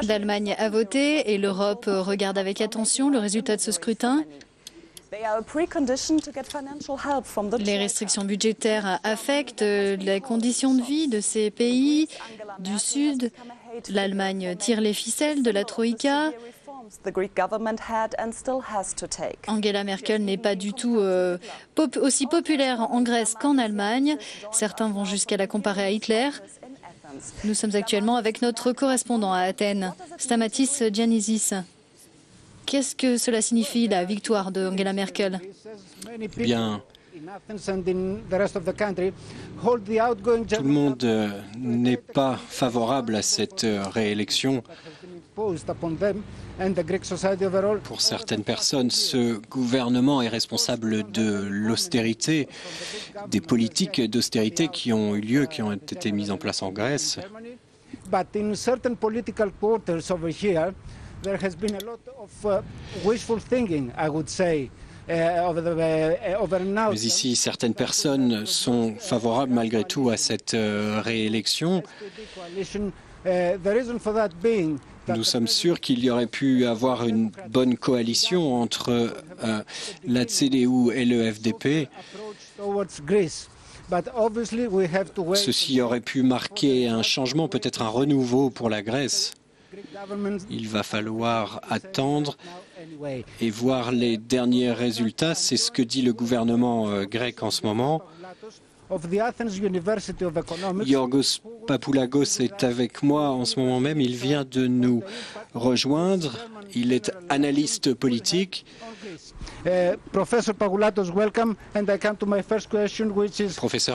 L'Allemagne a voté et l'Europe regarde avec attention le résultat de ce scrutin. Les restrictions budgétaires affectent les conditions de vie de ces pays du Sud. L'Allemagne tire les ficelles de la Troïka. Angela Merkel n'est pas du tout aussi populaire en Grèce qu'en Allemagne. Certains vont jusqu'à la comparer à Hitler. Nous sommes actuellement avec notre correspondant à Athènes, Stamatis Giannidis. Qu'est-ce que cela signifie, la victoire de Angela Merkel? Bien, tout le monde n'est pas favorable à cette réélection. Pour certaines personnes, ce gouvernement est responsable de l'austérité, des politiques d'austérité qui ont eu lieu, qui ont été mises en place en Grèce. There has been a lot of wishful thinking, I would say, Mais ici, certaines personnes sont favorables malgré tout à cette réélection. Nous sommes sûrs qu'il y aurait pu avoir une bonne coalition entre la CDU et le FDP. Ceci aurait pu marquer un changement, peut-être un renouveau pour la Grèce. Il va falloir attendre et voir les derniers résultats. C'est ce que dit le gouvernement grec en ce moment. Yorgos Papoulagos est avec moi en ce moment même. Il vient de rejoindre. Il est analyste politique. Professeur,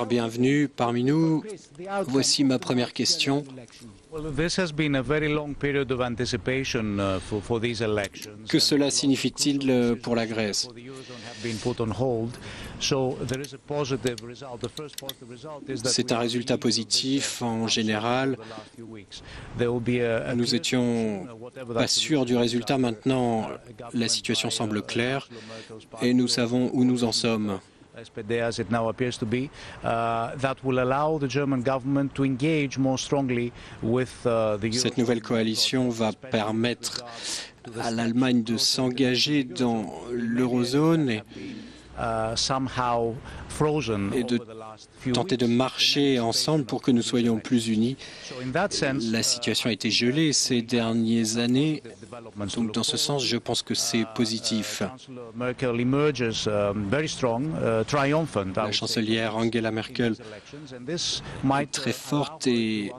bienvenue parmi nous. Voici ma première question. Que cela signifie-t-il pour la Grèce? C'est un résultat positif en général. Nous n'étions pas sûrs du résultat. Maintenant, la situation semble claire et nous savons où nous en sommes. SPD as it now appears to be, that will allow the German government to engage more strongly with the Cette nouvelle coalition va permettre à l'Allemagne de s'engager dans l'eurozone et de tenter de marcher ensemble pour que nous soyons plus unis. La situation a été gelée ces dernières années, donc dans ce sens, je pense que c'est positif. La chancelière Angela Merkel est très forte et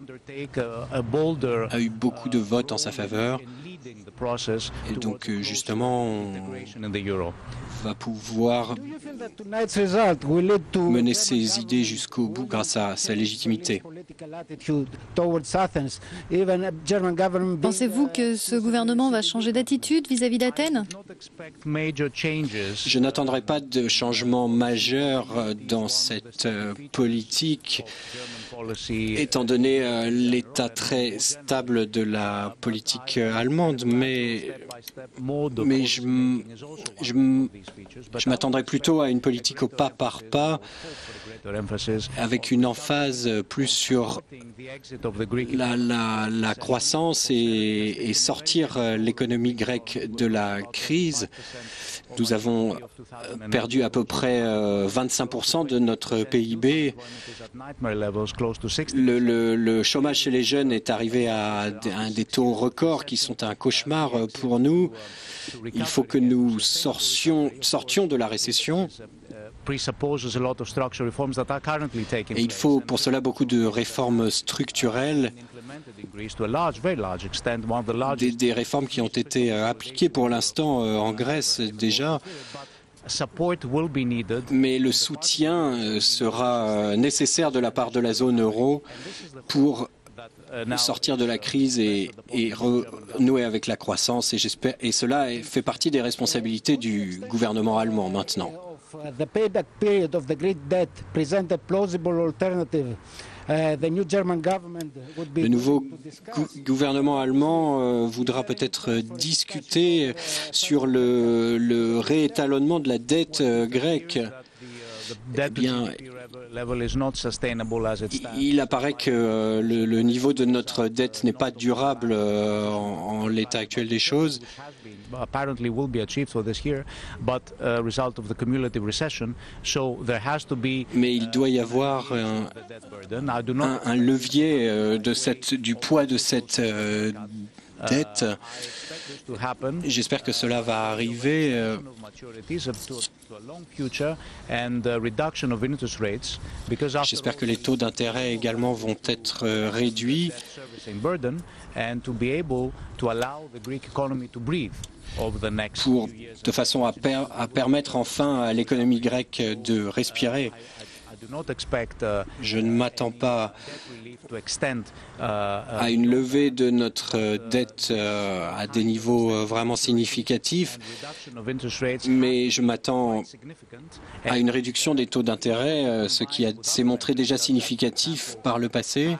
a eu beaucoup de votes en sa faveur. Et donc, justement, on va pouvoir mener ses idées jusqu'au bout grâce à sa légitimité. Pensez-vous que ce gouvernement va changer d'attitude vis-à-vis d'Athènes? Je n'attendrai pas de changement majeur dans cette politique, étant donné l'état très stable de la politique allemande, mais je m'attendrai plutôt à une politique au pas par pas, avec une emphase plus sur la croissance et sortir l'économie grecque de la crise. Nous avons perdu à peu près 25% de notre PIB. Le chômage chez les jeunes est arrivé à des taux records qui sont un cauchemar pour nous. Il faut que nous sortions de la récession. Et il faut pour cela beaucoup de réformes structurelles, des réformes qui ont été appliquées pour l'instant en Grèce déjà. Mais le soutien sera nécessaire de la part de la zone euro pour sortir de la crise et renouer avec la croissance. Et cela fait partie des responsabilités du gouvernement allemand maintenant. The payback period of the Greek debt present a plausible alternative. Le nouveau gouvernement allemand voudra peut-être discuter sur le réétalonnement de la dette grecque. eh bien, il apparaît que le niveau de notre dette n'est pas durable en l'état actuel des choses. Apparently will be achieved for this year, but result of the cumulative recession. So there has to be. Mais il doit y avoir un levier du poids de cette dette. J'espère que cela va arriver. J'espère que les taux d'intérêt également vont être réduits. De façon à permettre enfin à l'économie grecque de respirer. Je ne m'attends pas à une levée de notre dette à des niveaux vraiment significatifs, mais je m'attends à une réduction des taux d'intérêt, ce qui s'est montré déjà significatif par le passé.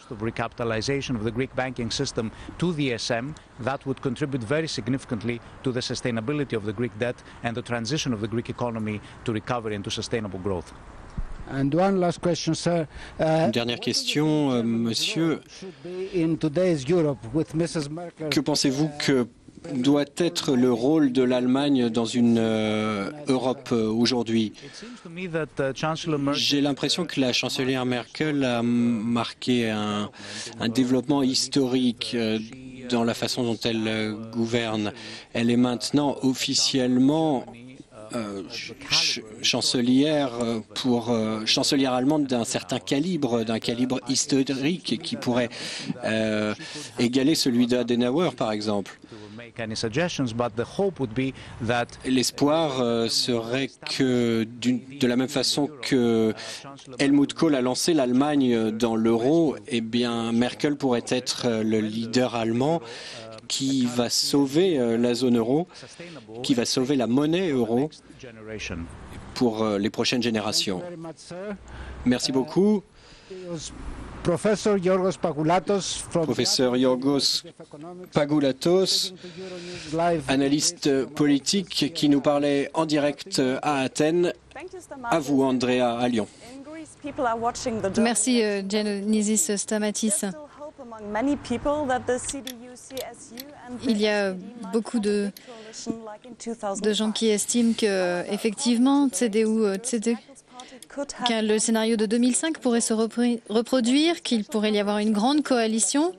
Of recapitalization of the Greek banking system to the ESM, that would contribute very significantly to the sustainability of the Greek debt and the transition of the Greek economy to recovery and to sustainable growth. And one last question, sir. Une dernière question, monsieur. Que pensez-vous que doit être le rôle de l'Allemagne dans une Europe aujourd'hui? J'ai l'impression que la chancelière Merkel a marqué un développement historique dans la façon dont elle gouverne. Elle est maintenant officiellement chancelière allemande d'un certain calibre, d'un calibre historique qui pourrait égaler celui d'Adenauer, par exemple. L'espoir serait que, de la même façon que Helmut Kohl a lancé l'Allemagne dans l'euro, eh bien Merkel pourrait être le leader allemand qui va sauver la zone euro, qui va sauver la monnaie euro pour les prochaines générations. Merci beaucoup. Professeur Yorgos Pagoulatos, analyste politique qui nous parlait en direct à Athènes. À vous, Andrea, à Lyon. Merci, Dionysis Stamatis. Il y a beaucoup de gens qui estiment que, effectivement, que le scénario de 2005 pourrait se reproduire, qu'il pourrait y avoir une grande coalition.